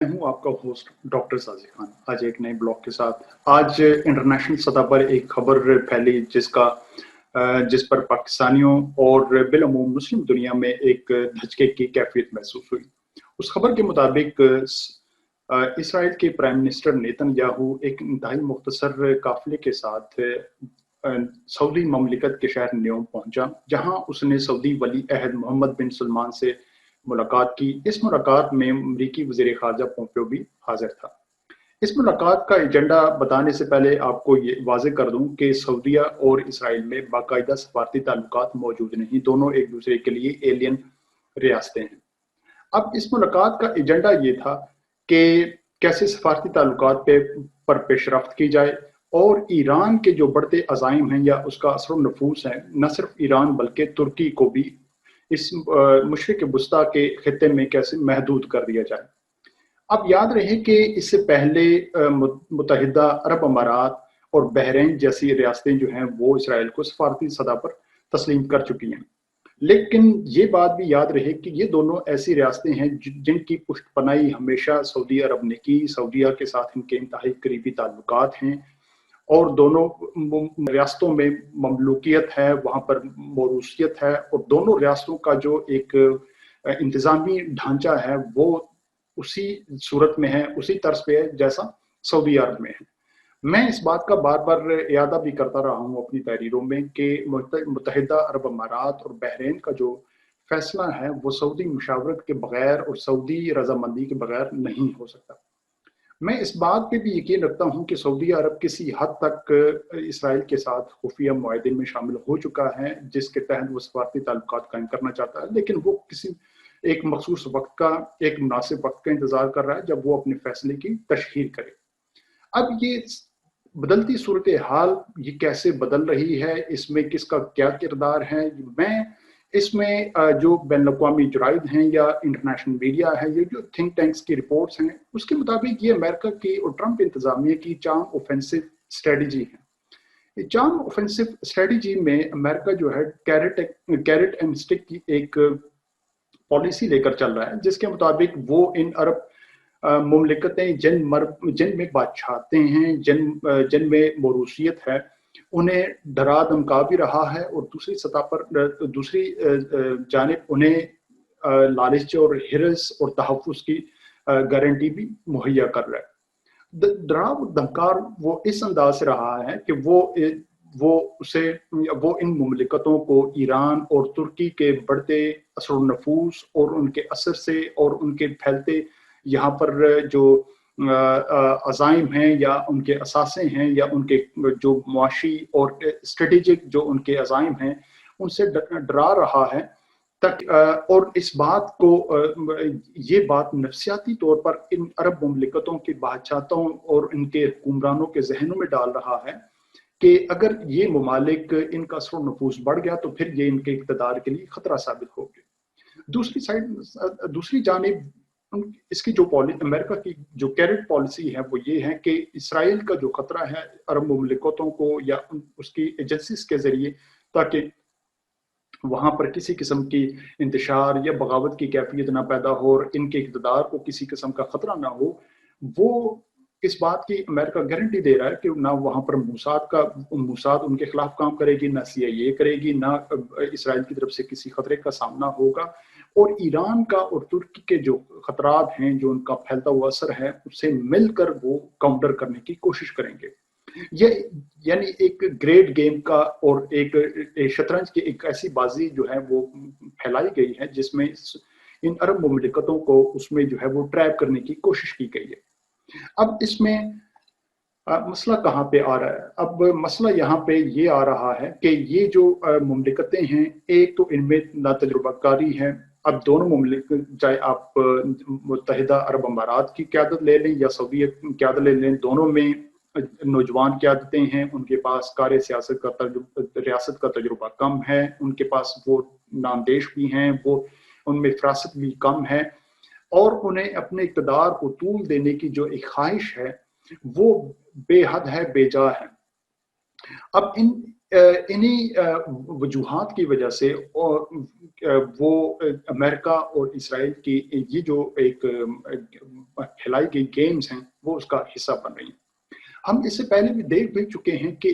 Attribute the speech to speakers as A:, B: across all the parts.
A: मैं हूँ आपका होस्ट डॉक्टर साजिद खान। आज एक नए ब्लॉग के साथ आज इंटरनेशनल सतह पर एक खबर फैली जिस पर पाकिस्तानियों और बिलअमूम मुस्लिम दुनिया में एक धचके की कैफियत महसूस हुई। उस खबर के मुताबिक इसराइल के प्राइम मिनिस्टर नेतन्याहू एक इंतहाई मुख्तसर काफिले के साथ सऊदी ममलिकत के शहर न्योम पहुंचा, जहां उसने सऊदी वली अहद मोहम्मद बिन सलमान से मुलाकात की। इस मुलाकात में अमरीकी वज़ीर ख़ारजा पोम्पियो भी हाजिर था। इस मुलाकात का एजेंडा बताने से पहले आपको ये वाज़ेह कर दूं कि सऊदीया और इसराइल में बाकायदा सफारती ताल्लुकात मौजूद नहीं, दोनों एक दूसरे के लिए एलियन रियासतें हैं। अब इस मुलाकात का एजेंडा ये था कि कैसे सफारती ताल्लुकात पर पेशरफ्त की जाए और ईरान के जो बढ़ते अज़ाइम हैं या उसका असर नफूस है, न सिर्फ ईरान बल्कि तुर्की को भी इस मशरिक़ वुस्ता के खित्ते में कैसे महदूद कर दिया जाए। अब याद रहे कि इससे पहले मुत्तहिदा अरब अमारात और बहरीन जैसी रियासतें जो हैं वो इसराइल को सफारती सतह पर तस्लीम कर चुकी हैं। लेकिन ये बात भी याद रहे कि ये दोनों ऐसी रियासतें हैं जिनकी पुष्टपनाही हमेशा सऊदी अरब ने की। सऊदीया के साथ इनके इंतहाई करीबी ताल्लुकात हैं और दोनों रियासतों में ममलूकियत है, वहाँ पर मौरूसियत है और दोनों रियासतों का जो एक इंतज़ामी ढांचा है वो उसी सूरत में है, उसी तर्ज पे है जैसा सऊदी अरब में है। मैं इस बात का बार बार इयादा भी करता रहा हूँ अपनी तहरीरों में कि मुत्तहिदा अरब अमारात और बहरीन का जो फैसला है वो सऊदी मुशावरत के बगैर और सऊदी रजामंदी के बगैर नहीं हो सकता। मैं इस बात पे भी यकीन रखता हूँ कि सऊदी अरब किसी हद तक इसराइल के साथ खुफिया मुआहदे में शामिल हो चुका है, जिसके तहत वो सफारती ताल्लुकात कायम करना चाहता है, लेकिन वो किसी एक मखसूस वक्त का, एक मुनासिब वक्त का इंतजार कर रहा है जब वो अपने फैसले की तशहीर करे। अब ये बदलती सूरत हाल ये कैसे बदल रही है, इसमें किसका क्या किरदार है, मैं इसमें जो बैनुल-अक़वामी जराइद हैं या इंटरनेशनल मीडिया है, ये जो थिंक टैंक्स की रिपोर्ट्स हैं, उसके मुताबिक ये अमेरिका की और ट्रंप इंतजामिया की चार्म ऑफेंसिव स्ट्रेटजी है। ये चार्म ऑफेंसिव स्ट्रेटजी में अमेरिका जो है कैरेट एंड स्टिक की एक पॉलिसी लेकर चल रहा है, जिसके मुताबिक वो इन अरब मुमलिकतें जिन में बादशाहतें हैं, जिन में मौरूसियत है, उन्हें डरा धमका भी रहा है और दूसरी सतह पर दूसरी जानिब उन्हें लालच और हिरस और तहफ़्फ़ुज़ की गारंटी भी मुहैया कर रहा है। डराव धमकार वो इस अंदाज से रहा है कि वो इन मुमलिकतों को ईरान और तुर्की के बढ़ते असर नफूस और उनके असर से और उनके फैलते यहाँ पर जो अज़ाइम हैं या उनके असासे हैं या उनके जो मुआशी और स्ट्रेटेजिक जो उनके अज़ाइम हैं उनसे डरा रहा है तक और इस बात को ये बात नफसियाती तौर पर इन अरब मुमलिकतों के बादशाहों और इनके हुक्मरानों के जहनों में डाल रहा है कि अगर ये ममालिक इनका असर नफूस बढ़ गया तो फिर ये इनके इक़्तिदार के लिए खतरा साबित होगी। दूसरी जानिब इसकी जो अमेरिका की जो कैरेट पॉलिसी है वो ये है कि इसराइल का जो खतरा है अरब मुमलिकतों को या उसकी एजेंसीज के जरिए, ताकि वहां पर किसी किस्म की इंतशार या बगावत की कैफियत ना पैदा हो और इनके इक़्तिदार को किसी किस्म का खतरा ना हो, वो इस बात की अमेरिका गारंटी दे रहा है कि ना वहां पर मूसाद उनके खिलाफ काम करेगी, ना CIA करेगी, ना इसराइल की तरफ से किसी खतरे का सामना होगा और ईरान का और तुर्की के जो खतरात हैं, जो उनका फैलता हुआ असर है, उससे मिलकर वो काउंटर करने की कोशिश करेंगे। ये यानी एक ग्रेट गेम का और एक शतरंज की एक ऐसी बाजी जो है वो फैलाई गई है जिसमें इन अरब मुमलिकतों को उसमें जो है वो ट्रैप करने की कोशिश की गई है। अब इसमें मसला कहाँ पे आ रहा है? अब मसला यहाँ पे ये आ रहा है कि ये जो मुमलिकतें हैं, एक तो इनमें नातजुर्बाकारी है। अब दोनों मुमलिकत, चाहे आप मुत्तहिदा अरब अमारात की क़यादत ले लें या सऊदी की क़यादत ले लें, दोनों में नौजवान क़यादतें हैं, उनके पास कार्य सियासत का रियासत का तजुर्बा कम है, उनके पास वो नामदेश भी हैं, वो उनमें फ़रासत भी कम है और उन्हें अपने इक़्तिदार को तूल देने की जो एक ख्वाहिश है वो बेहद है, बेजा है। अब इन्हीं वजूहात की वजह से और वो अमेरिका और इसराइल की ये जो एक खिलाई गई गेम्स हैं, वो उसका हिस्सा बन रही हैं। हम इससे पहले भी देख भी चुके हैं कि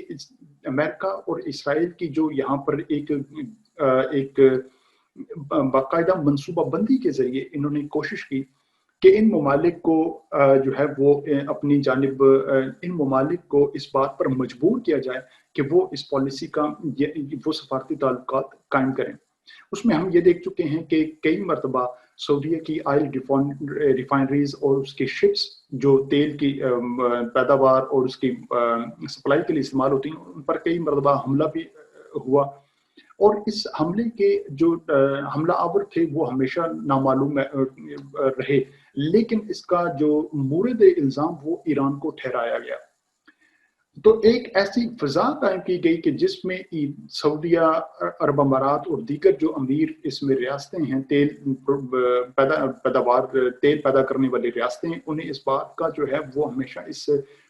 A: अमेरिका और इसराइल की जो यहाँ पर एक बाकायदा मनसूबाबंदी के जरिए इन्होंने कोशिश की कि इन ममालिक को जो है वो अपनी जानिब इन ममालिक को इस बात पर मजबूर किया जाए कि वो इस पॉलिसी का वो सफारती ताल्लुकात कायम करें। उसमें हम ये देख चुके हैं कि कई मरतबा सऊदीया की ऑयल रिफाइनरीज और उसके शिप्स जो तेल की पैदावार और उसकी सप्लाई के लिए इस्तेमाल होती हैं, उन पर कई मरतबा हमला भी हुआ। और इस हमले के जो हमला आवर थे वो हमेशा नामालूम रहे, लेकिन इसका जो मूरद इल्ज़ाम वो ईरान को ठहराया गया। तो एक ऐसी फिजा कायम की गई कि जिसमें सऊदीया, अरब अमारात और दीगर जो अमीर इसमें रियासतें हैं, तेल पैदा करने वाली रियासतें, उन्हें इस बात का जो है वो हमेशा इस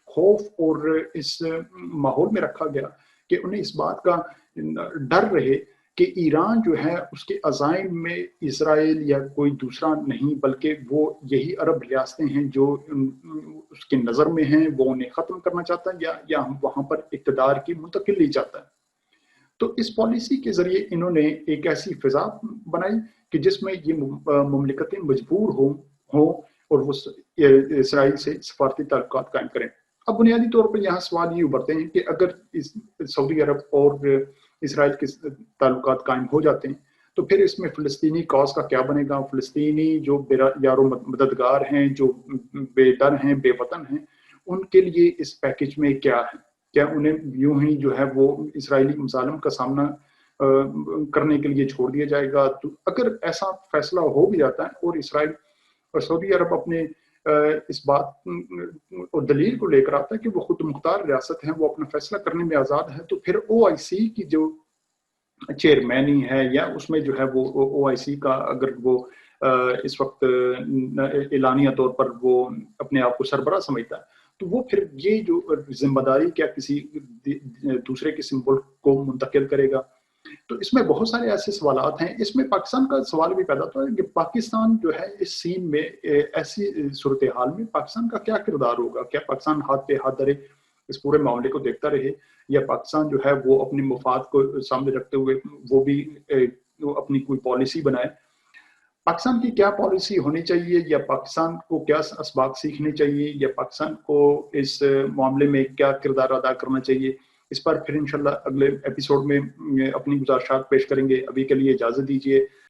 A: खौफ और इस माहौल में रखा गया कि उन्हें इस बात का डर रहे कि ईरान जो है उसके अज़ाइम में इसराइल या कोई दूसरा नहीं, बल्कि वो यही अरब रियासतें हैं जो उसकी नज़र में हैं, वो उन्हें ख़त्म करना चाहता है या वहाँ पर इक़्तिदार की मुंतकिली चाहता है। तो इस पॉलिसी के ज़रिए इन्होंने एक ऐसी फ़िज़ा बनाई कि जिसमें ये मुमलिकतें मजबूर हों और वो इसराइल से सफारती ताल्लुकात कायम करें। अब बुनियादी तौर पर यहाँ सवाल ये उभरते हैं कि अगर इस सऊदी अरब और इसराइल के ताल्लुकात कायम हो जाते हैं, तो फिर इसमें फ़लस्तीनी कॉज़ का क्या बनेगा? फ़लस्तीनी जो यारो मददगार हैं, जो बेदर हैं, बेवतन हैं, उनके लिए इस पैकेज में क्या है? क्या उन्हें यूं ही जो है वो इसराइली मुजालिम का सामना करने के लिए छोड़ दिया जाएगा? तो अगर ऐसा फैसला हो भी जाता है और इसराइल और सऊदी अरब अपने इस बात और दलील को लेकर आता है कि वो खुद मुख्तार रियासत है, वो अपना फैसला करने में आज़ाद है, तो फिर OIC की जो चेयरमैन है या उसमें जो है वो OIC का अगर वो इस वक्त एलानिया तौर पर वो अपने आप को सरबराह समझता है, तो वो फिर ये जो जिम्मेदारी क्या किसी दूसरे किसी मुल्क को मुंतकिल करेगा? तो इसमें बहुत सारे ऐसे सवालात हैं। इसमें पाकिस्तान का सवाल भी पैदा होता है कि पाकिस्तान जो है इस सीन में ऐसी सूरत हाल में पाकिस्तान का क्या किरदार होगा? क्या पाकिस्तान हाथ पे हाथ धरे इस पूरे मामले को देखता रहे, या पाकिस्तान जो है वो अपने मफाद को सामने रखते हुए वो भी वो अपनी कोई पॉलिसी बनाए? पाकिस्तान की क्या पॉलिसी होनी चाहिए, या पाकिस्तान को क्या असबाक सीखने चाहिए, या पाकिस्तान को इस मामले में क्या किरदार अदा करना चाहिए? इस पर फिर इंशाल्लाह अगले एपिसोड में अपनी गुज़ारिशात पेश करेंगे। अभी के लिए इजाज़त दीजिए।